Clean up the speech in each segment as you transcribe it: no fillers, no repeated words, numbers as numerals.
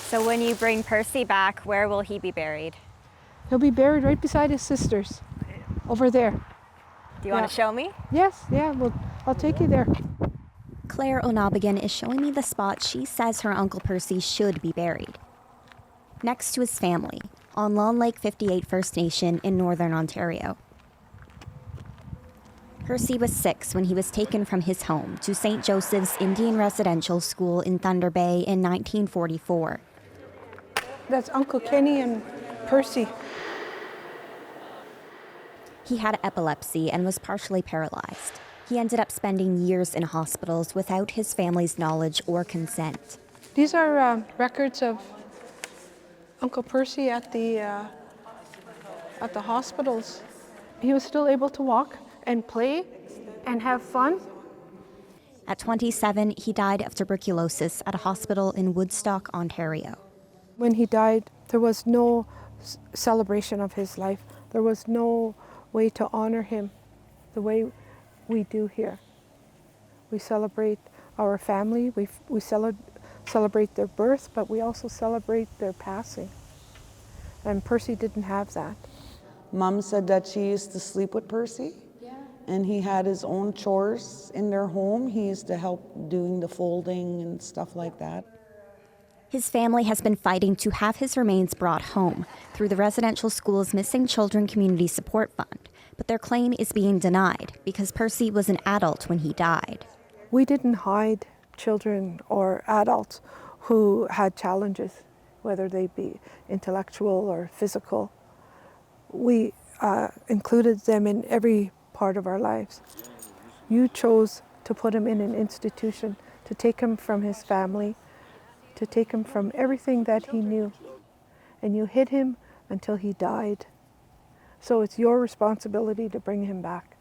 So when you bring Percy back, where will he be buried? He'll be buried right beside his sisters, over there. Do you want to show me? Yes, yeah, I'll take you there. Claire Onabigon is showing me the spot she says her Uncle Percy should be buried. Next to his family, on Long Lake 58 First Nation in Northern Ontario. Percy was 6 when he was taken from his home to St. Joseph's Indian Residential School in Thunder Bay in 1944. That's Uncle Kenny and Percy. He had epilepsy and was partially paralyzed. He ended up spending years in hospitals without his family's knowledge or consent. These are records of Uncle Percy at the hospitals. He was still able to walk and play and have fun. At 27, he died of tuberculosis at a hospital in Woodstock, Ontario. When he died, there was no celebration of his life. There was no way to honor him the way we do here. We celebrate our family, we celebrate their birth, but we also celebrate their passing. And Percy didn't have that. Mom said that she used to sleep with Percy, and he had his own chores in their home. He used to help doing the folding and stuff like that. His family has been fighting to have his remains brought home through the residential school's Missing Children Community Support Fund, but their claim is being denied because Percy was an adult when he died. We didn't hide children or adults who had challenges, whether they be intellectual or physical. We included them in every part of our lives. You chose to put him in an institution, to take him from his family, to take him from everything that he knew. And you hid him until he died. So it's your responsibility to bring him back.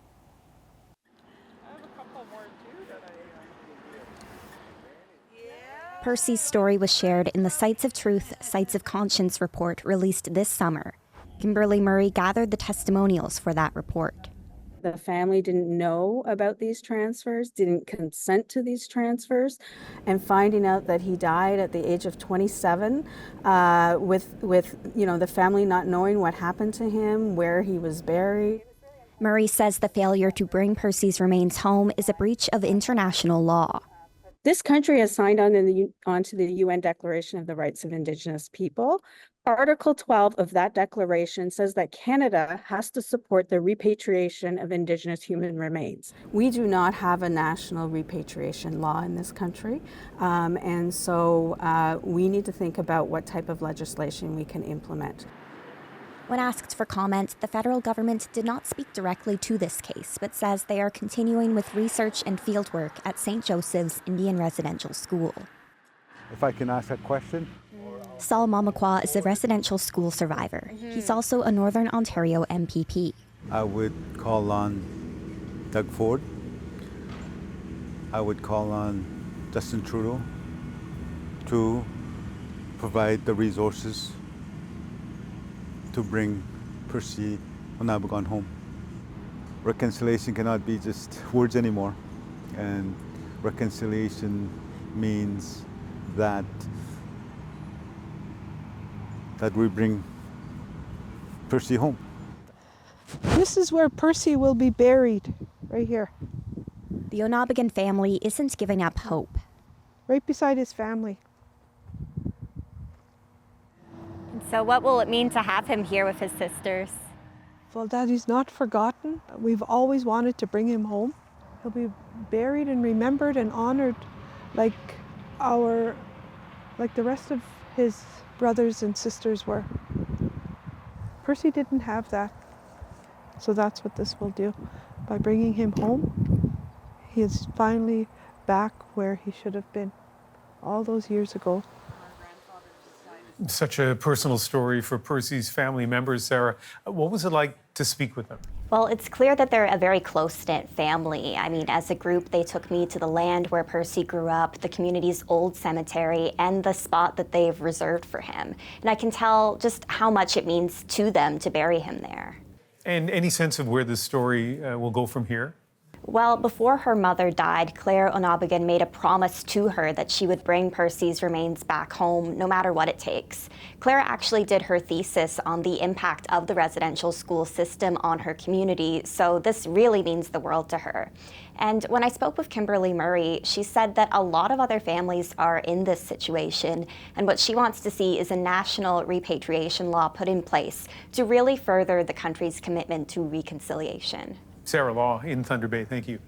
Percy's story was shared in the Sites of Truth, Sites of Conscience report released this summer. Kimberly Murray gathered the testimonials for that report. The family didn't know about these transfers, didn't consent to these transfers, and finding out that he died at the age of 27, with the family not knowing what happened to him, where he was buried. Murray says the failure to bring Percy's remains home is a breach of international law. This country has signed onto the UN Declaration of the Rights of Indigenous People. Article 12 of that declaration says that Canada has to support the repatriation of Indigenous human remains. We do not have a national repatriation law in this country, and so we need to think about what type of legislation we can implement. When asked for comment, the federal government did not speak directly to this case, but says they are continuing with research and fieldwork at St. Joseph's Indian Residential School. If I can ask a question? Saul Mamakwa is a residential school survivor. He's also a Northern Ontario MPP. I would call on Doug Ford. I would call on Justin Trudeau to provide the resources to bring Percy Onabigon home. Reconciliation cannot be just words anymore, and reconciliation means that we bring Percy home. This is where Percy will be buried, right here. The Onabigon family isn't giving up hope. Right beside his family. So what will it mean to have him here with his sisters? Well, that he's not forgotten. We've always wanted to bring him home. He'll be buried and remembered and honored like the rest of his brothers and sisters were. Percy didn't have that. So that's what this will do. By bringing him home, he is finally back where he should have been all those years ago. Such a personal story for Percy's family members, Sarah. What was it like to speak with them? Well, it's clear that they're a very close-knit family. I mean, as a group, they took me to the land where Percy grew up, the community's old cemetery, and the spot that they've reserved for him. And I can tell just how much it means to them to bury him there. And any sense of where this story will go from here? Well, before her mother died, Claire Onabigon made a promise to her that she would bring Percy's remains back home no matter what it takes. Claire actually did her thesis on the impact of the residential school system on her community, so this really means the world to her. And when I spoke with Kimberly Murray, she said that a lot of other families are in this situation, and what she wants to see is a national repatriation law put in place to really further the country's commitment to reconciliation. Sarah Law in Thunder Bay, thank you.